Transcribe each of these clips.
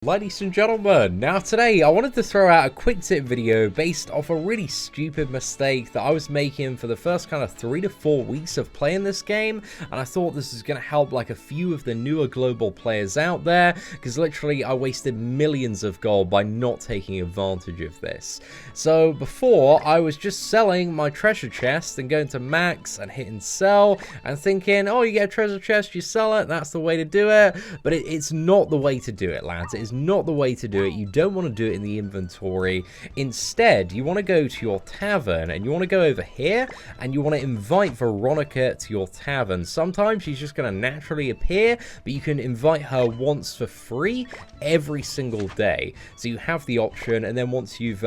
Ladies and gentlemen, now today I wanted to throw out a quick tip video based off a really stupid mistake that I was making for the first kind of 3 to 4 weeks of playing this game, and I thought this is going to help like a few of the newer global players out there, because literally I wasted millions of gold by not taking advantage of this. So before, I was just selling my treasure chest and going to max and hitting sell and thinking, oh, you get a treasure chest, you sell it, that's the way to do it, but it's not the way to do it, lads. It is not the way to do it. You don't want to do it in the inventory. Instead, you want to go to your tavern and you want to go over here and you want to invite Veronica to your tavern. Sometimes she's just going to naturally appear, but you can invite her once for free every single day. So you have the option, and then once you've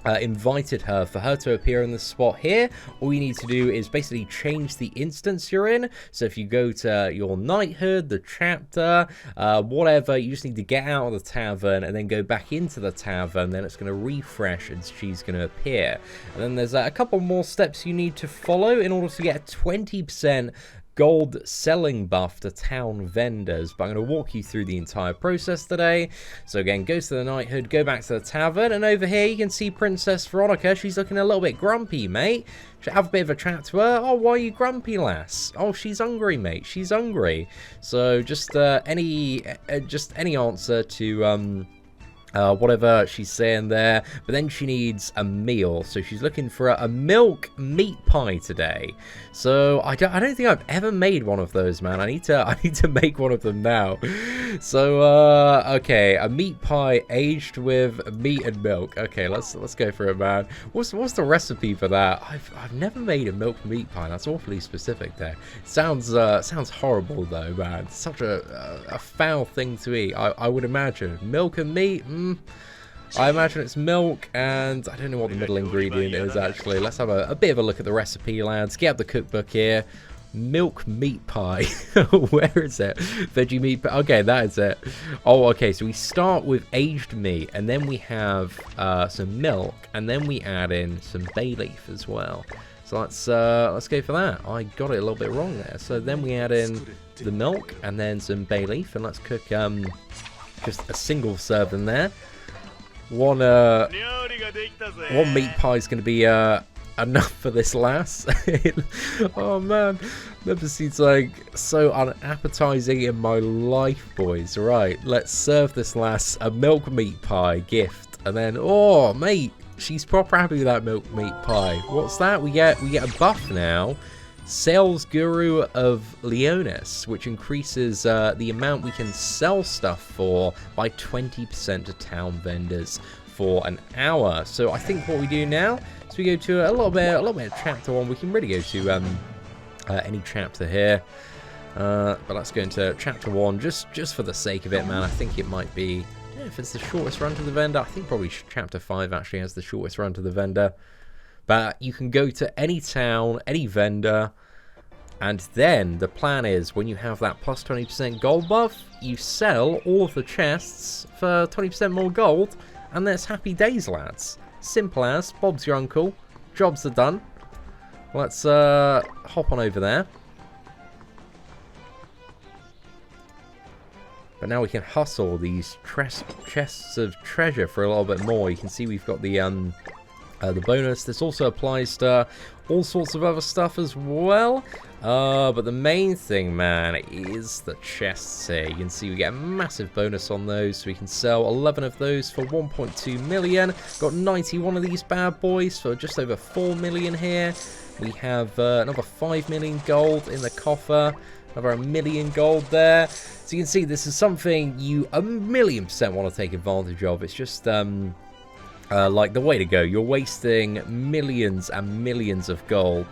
invited her, for her to appear in the spot here, all you need to do is basically change the instance you're in. So if you go to your knighthood, the chapter, whatever, you just need to get out of the tavern and then go back into the tavern. Then it's going to refresh and she's going to appear. And then there's a couple more steps you need to follow in order to get a 20% gold selling buff to town vendors, but I'm going to walk you through the entire process today. So again, go to the knighthood, go back to the tavern, and over here you can see Princess Veronica. She's looking a little bit grumpy, mate. Should have a bit of a chat to her. Oh, why are you grumpy, lass? Oh, she's hungry, mate. She's hungry. So just any answer to whatever she's saying there, but then she needs a meal, so she's looking for a milk meat pie today. So I don't think I've ever made one of those, man. I need to make one of them now. So okay, a meat pie aged with meat and milk. Okay, let's go for it, man. What's the recipe for that? I've never made a milk meat pie. That's awfully specific there. Sounds horrible though, man. It's such a foul thing to eat. I would imagine milk and meat. I imagine it's milk, and I don't know what the middle ingredient is actually. Let's have a bit of a look at the recipe, lads. Get up the cookbook here. Milk meat pie. Where is it? Veggie meat pie. Okay, that is it. Oh, okay, so we start with aged meat, and then we have some milk, and then we add in some bay leaf as well. So let's go for that. I got it a little bit wrong there. So then we add in the milk and then some bay leaf, and let's cook just a single serving there. One meat pie is going to be enough for this lass. Oh man, never seems like so unappetizing in my life, boys. Right, let's serve this lass a milk meat pie gift, and then oh mate, she's proper happy with that milk meat pie. What's that? We get a buff now. Sales Guru of Leonis, which increases the amount we can sell stuff for by 20% to town vendors for an hour. So I think what we do now is we go to a little bit of chapter 1. We can really go to any chapter here, but let's go into chapter 1 just for the sake of it, man. I think it might be, I don't know if it's the shortest run to the vendor. I think probably chapter 5 actually has the shortest run to the vendor. But you can go to any town, any vendor, and then the plan is when you have that plus 20% gold buff, you sell all of the chests for 20% more gold, and that's happy days, lads. Simple as, Bob's your uncle, jobs are done. Let's hop on over there. But now we can hustle these chests of treasure for a little bit more. You can see we've got the bonus. This also applies to all sorts of other stuff as well. But the main thing, man, is the chests here. You can see we get a massive bonus on those. So we can sell 11 of those for 1.2 million. Got 91 of these bad boys for just over 4 million here. We have another 5 million gold in the coffer. Another 1 million gold there. So you can see this is something you 1,000,000% want to take advantage of. It's just like the way to go. You're wasting millions and millions of gold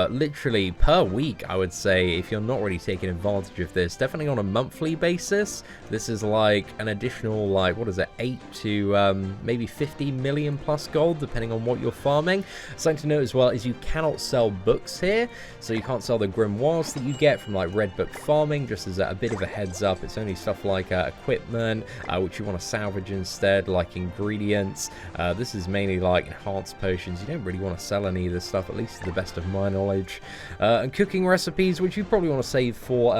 literally per week, I would say, if you're not really taking advantage of this. Definitely on a monthly basis, this is like an additional, like, what is it, 8 to maybe 50 million plus gold, depending on what you're farming. Something to note as well is you cannot sell books here, so you can't sell the grimoires that you get from like red book farming. Just as a bit of a heads up, it's only stuff like equipment, which you want to salvage instead, like ingredients. This is mainly like enhanced potions. You don't really want to sell any of this stuff, at least to the best of my knowledge. And cooking recipes, which you probably want to save for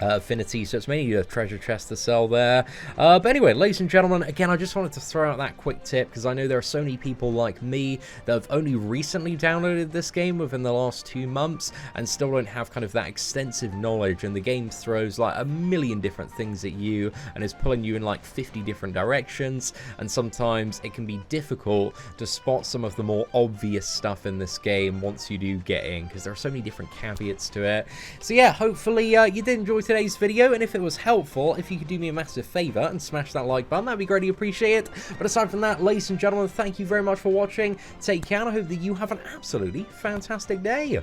affinity, so it's mainly a treasure chest to sell there. But anyway, ladies and gentlemen, again, I just wanted to throw out that quick tip because I know there are so many people like me that have only recently downloaded this game within the last 2 months and still don't have kind of that extensive knowledge, and the game throws like a million different things at you and is pulling you in like 50 different directions, and sometimes it can be difficult to spot some of the more obvious stuff in this game once you do get in, because there are so many different caveats to it. So yeah, hopefully you did enjoy today's video, and if it was helpful, if you could do me a massive favor and smash that like button, that'd be greatly appreciated. But aside from that, ladies and gentlemen, thank you very much for watching. Take care, and I hope that you have an absolutely fantastic day.